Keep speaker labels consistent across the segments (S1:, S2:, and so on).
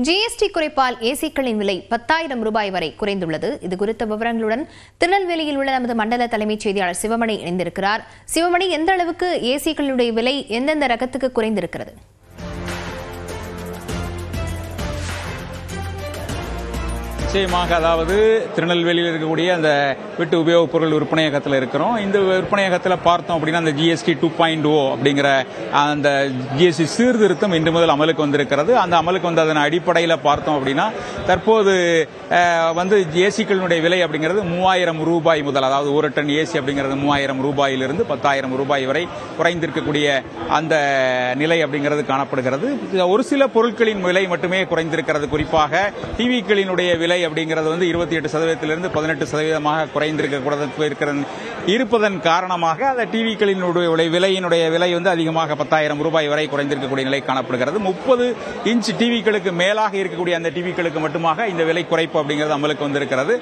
S1: GST குறைப்பால் ஏசிக்களின் விலை 10,000 ரூபாய் வரை குறைந்துள்ளது. இதுகுறித்த விவரங்களுடன் திருநெல்வேலியில் உள்ள நமது மண்டல தலைமைச் செய்தியாளர் சிவமணி இணைந்திருக்கிறார். சிவமணி, எந்த அளவுக்கு ஏசிக்களுடைய விலை எந்தெந்த ரகத்துக்கு குறைந்திருக்கிறது?
S2: நிச்சயமாக, அதாவது திருநெல்வேலியில் இருக்கக்கூடிய அந்த வீட்டு உபயோகப் பொருள் விற்பனையகத்தில் இருக்கிறோம். இந்த விற்பனையகத்தில் பார்த்தோம் அப்படின்னா அந்த ஜிஎஸ்டி 2.0 அப்படிங்கிற அந்த ஜிஎஸ்டி சீர்திருத்தம் இன்று முதல் அமலுக்கு வந்திருக்கிறது. அந்த அமலுக்கு வந்ததன் அடிப்படையில் பார்த்தோம் அப்படின்னா தற்போது ஏசிக்களுடைய விலை அப்படிங்கிறது 3000 ரூபாய் முதல், அதாவது ஒரு டன் ஏசி அப்படிங்கிறது 3000 ரூபாயிலிருந்து 10,000 ரூபாய் வரை குறைந்திருக்கக்கூடிய அந்த நிலை அப்படிங்கிறது காணப்படுகிறது. ஒரு சில பொருட்களின் விலை மட்டுமே குறைந்திருக்கிறது. குறிப்பாக டிவிக்களினுடைய விலை அப்படிங்கிறது 28% 18% இருப்பதன் காரணமாக அந்த டிவிக்களினுடைய விலையினுடைய விலை அதிகமாக 10,000 ரூபாய் வரை குறைந்திருக்கக்கூடிய நிலை காணப்படுகிறது. 30 இன்ச் டிவிக்களுக்கு மேலாக இருக்கக்கூடிய அந்த டிவிக்களுக்கு மட்டுமாக இந்த விலை குறைப்பு அப்படிங்கிறது அமலுக்கு வந்திருக்கிறது.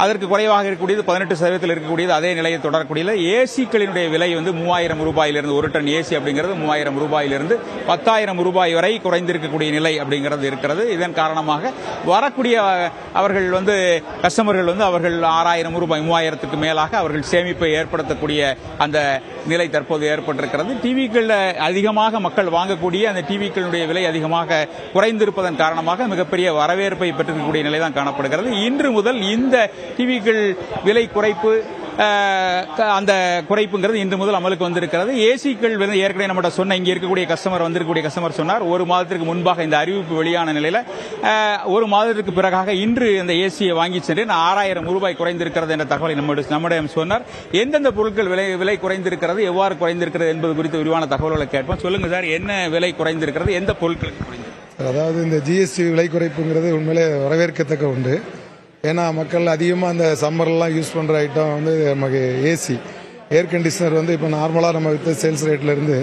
S2: அதற்கு குறைவாக இருக்கக்கூடியது 18% இருக்கக்கூடியது அதே நிலையை தொடரக்கூடிய ஏசிக்களினுடைய விலை 3000 ரூபாயிலிருந்து, ஒரு டன் ஏசி அப்படிங்கிறது 3000 ரூபாயிலிருந்து 10,000 ரூபாய் வரை குறைந்திருக்கக்கூடிய நிலை அப்படிங்கிறது இருக்கிறது. இதன் காரணமாக வரக்கூடிய அவர்கள் கஸ்டமர்கள் அவர்கள் 6,000 ரூபாய் 3,000க்கு மேலாக அவர்கள் சேமிப்பை ஏற்படுத்தக்கூடிய அந்த நிலை தற்போது ஏற்பட்டிருக்கிறது. டிவிக்கள் அதிகமாக மக்கள் வாங்கக்கூடிய அந்த டிவிக்களுடைய விலை அதிகமாக குறைந்திருப்பதன் காரணமாக மிகப்பெரிய வரவேற்பை பெற்றிருக்கக்கூடிய நிலை தான் காணப்படுகிறது. இன்று முதல் இந்த டிவிக்கள் விலை குறைப்பு அந்த குறைப்புங்கிறது இன்று முதல் அமலுக்கு வந்திருக்கிறது. ஏசிக்கள் ஏற்கனவே நம்ம சொன்ன இங்கே இருக்கக்கூடிய கஸ்டமர் சொன்னார், ஒரு மாதத்திற்கு முன்பாக இந்த அறிவிப்பு வெளியான நிலையில் ஒரு மாதத்திற்கு பிறகாக இன்று இந்த ஏசியை வாங்கி சென்றேன், 6,000 ரூபாய் குறைந்திருக்கிறது என்ற தகவலை நம்மிடம் சொன்னார். எந்தெந்த பொருட்கள் விலை குறைந்திருக்கிறது, எவ்வாறு குறைந்திருக்கிறது என்பது குறித்து விரிவான தகவல்களை கேட்போம். சொல்லுங்க சார், என்ன விலை குறைந்திருக்கிறது, எந்த பொருட்களுக்கு குறைந்திருக்கிறது?
S3: அதாவது இந்த ஜிஎஸ்டி விலை குறைப்புங்கிறது உண்மையிலே வரவேற்கத்தக்க உண்டு. ஏன்னா மக்கள் அதிகமாக அந்த சம்மர்லாம் யூஸ் பண்ணுற ஐட்டம் நமக்கு ஏசி, ஏர் கண்டிஷனர் இப்போ நார்மலாக நம்ம வித்த சேல்ஸ் ரேட்லேருந்து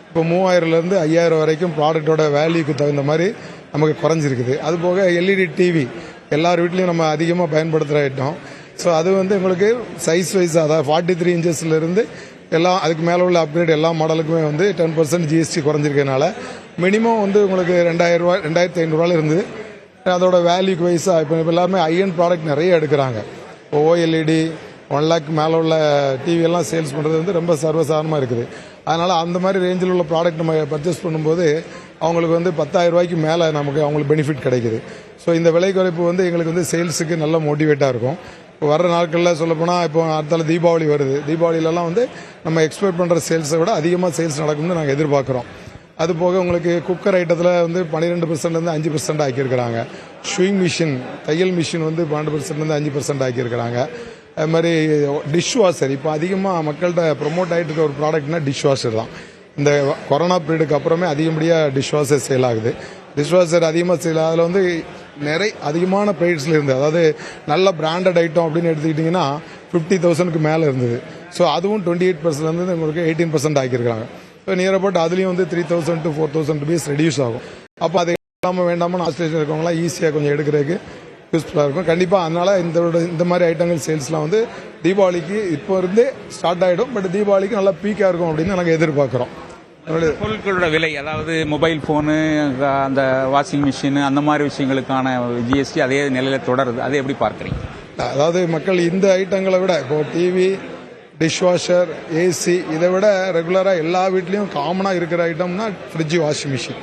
S3: இப்போ 3000லேருந்து 5000 வரைக்கும் ப்ராடக்டோட வேல்யூக்கு தகுந்த மாதிரி நமக்கு குறைஞ்சிருக்குது. அதுபோக எல்இடி டிவி எல்லார் வீட்லையும் நம்ம அதிகமாக பயன்படுத்துகிற ஐட்டம். ஸோ அது உங்களுக்கு சைஸ் வைஸ், அதாவது 43 இன்ச்சஸ்லேருந்து எல்லாம் அதுக்கு மேலே உள்ள அப்கிரேட் எல்லா மாடலுக்குமே 10% ஜிஎஸ்டி குறைஞ்சிருக்கனால மினிமம் உங்களுக்கு 2,000 2,500 இருந்து அதோட வேல்யூக்கு வைஸாக இப்போ எல்லாருமே ஐஎன் ப்ராடக்ட் நிறைய எடுக்கிறாங்க. ஓஎல்இடி 1 லேக் மேலே உள்ள டிவி எல்லாம் சேல்ஸ் பண்ணுறது ரொம்ப சர்வசாதாரணமாக இருக்குது. அதனால் அந்த மாதிரி ரேஞ்சில் உள்ள ப்ராடக்ட் நம்ம பர்ச்சேஸ் பண்ணும்போது அவங்களுக்கு 10,000 ரூபாய்க்கு மேலே அவங்களுக்கு பெனிஃபிட் கிடைக்குது. ஸோ இந்த விலை குறைப்பு எங்களுக்கு சேல்ஸுக்கு நல்ல மோட்டிவேட்டாக இருக்கும். இப்போ வர்ற நாட்களில் சொல்லப்போனால் இப்போ அடுத்தால தீபாவளி வருது. தீபாவளியிலலாம் நம்ம எக்ஸ்பெக்ட் பண்ணுற சேல்ஸை விட அதிகமாக சேல்ஸ் நடக்கும்னு நாங்கள் எதிர்பார்க்குறோம். அது போக உங்களுக்கு குக்கர் ஐட்டத்தில் 12%லேருந்து 5% ஆக்கியிருக்கிறாங்க. ஷூயிங் மிஷின், தையல் மிஷின் 12%லேருந்து 5% ஆக்கியிருக்கிறாங்க. அது மாதிரி டிஷ் வாஷர், இப்போ அதிகமாக மக்கள்கிட்ட ப்ரொமோட் ஆகிட்டு இருக்க ஒரு ப்ராடக்ட்னா டிஷ் வாஷர் தான். இந்த கொரோனா பீரியடுக்கு அப்புறமே அதிகப்படியாக டிஷ் வாஷர் சேல் ஆகுது. டிஷ் வாஷர் அதிகமாக சேல், அதில் நிறைய அதிகமான ப்ரைஸில் இருந்தது. அதாவது நல்ல பிராண்டட் ஐட்டம் அப்படின்னு எடுத்துக்கிட்டிங்கன்னா 50,000க்கு மேலே இருந்தது. ஸோ அதுவும் 28%லேருந்து உங்களுக்கு 18% ஆக்கியிருக்காங்க. இப்போ நியர் அபவுட் அதுலேயும் 3,000 to 4,000 ருபீஸ் ரெடியூஸ் ஆகும். அப்போ அது இல்லாமல் வேண்டாமல் ஆஸ்ட்ரேஷன் இருக்கவங்களாம் ஈஸியாக கொஞ்சம் எடுக்கிறதுக்கு யூஸ்ஃபுல்லாக இருக்கும் கண்டிப்பாக. அதனால் இந்த மாதிரி ஐட்டங்கள் சேல்ஸ்லாம் தீபாவளிக்கு இப்போ இருந்தே ஸ்டார்ட் ஆகிடும். பட் தீபாவளிக்கு நல்லா பீக்காக இருக்கும் அப்படின்னு நாங்கள் எதிர்பார்க்குறோம்.
S2: பொருட்களோட விலை, அதாவது மொபைல் ஃபோனு, அந்த வாஷிங் மிஷின், அந்த மாதிரி விஷயங்களுக்கான ஜிஎஸ்டி அதே நிலையில் தொடருது. அதை எப்படி பார்க்குறீங்க?
S3: அதாவது மக்கள் இந்த ஐட்டங்களை விட இப்போ டிவி, டிஷ்வாஷர், ஏசி, இதை விட ரெகுலராக எல்லா வீட்லேயும் காமனாக இருக்கிற ஐட்டம்னா ஃப்ரிட்ஜு, வாஷிங் மிஷின்.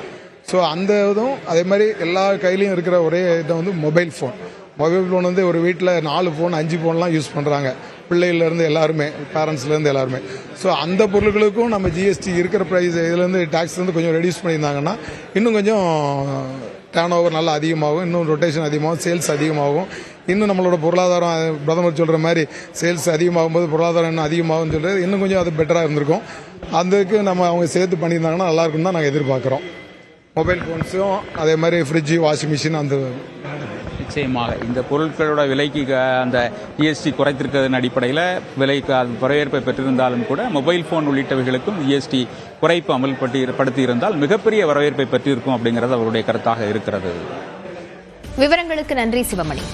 S3: ஸோ அந்த இதுவும் அதே மாதிரி எல்லா கையிலையும் இருக்கிற ஒரே item mobile phone. Mobile phone ஒரு வீட்டில் 4 ஃபோன் 5 ஃபோன்லாம் யூஸ் பண்ணுறாங்க, பிள்ளைகள்லேருந்து எல்லாருமே, பேரண்ட்ஸ்லேருந்து எல்லாருமே. ஸோ அந்த பொருட்களுக்கும் நம்ம ஜிஎஸ்டி இருக்கிற ப்ரைஸ் இதுலேருந்து டேக்ஸ் கொஞ்சம் ரெடியூஸ் பண்ணியிருந்தாங்கன்னா இன்னும் கொஞ்சம் டர்ன் ஓவர் நல்லா அதிகமாகும், இன்னும் ரொட்டேஷன் அதிகமாகும், சேல்ஸ் அதிகமாகும். இன்னும் நம்மளோட பொருளாதாரம், பிரதமர் சொல்கிற மாதிரி சேல்ஸ் அதிகமாகும் போது பொருளாதாரம் இன்னும் அதிகமாகும்னு சொல்கிறது இன்னும் கொஞ்சம் அது பெட்டராக இருந்திருக்கும். அதுக்கு அவங்க சேர்த்து பண்ணியிருந்தாங்கன்னா நல்லா இருக்கும் தான் நாங்கள் எதிர்பார்க்குறோம். மொபைல் ஃபோன்ஸும் அதே மாதிரி ஃப்ரிட்ஜு, வாஷிங் மிஷின் அந்த
S2: நிச்சயமாக இந்த பொருட்களோட விலைக்கு அந்த ஜிஎஸ்டி குறைத்திருக்கிறதன் அடிப்படையில் விலைக்கு வரவேற்பை பெற்றிருந்தாலும் கூட மொபைல் ஃபோன் உள்ளிட்டவைகளுக்கும் ஜிஎஸ்டி குறைப்பு அமல்படுத்தி இருந்தால் மிகப்பெரிய வரவேற்பை பெற்றிருக்கும் அப்படிங்கிறது அவருடைய கருத்தாக இருக்கிறது.
S1: விவரங்களுக்கு நன்றி சிவமணி.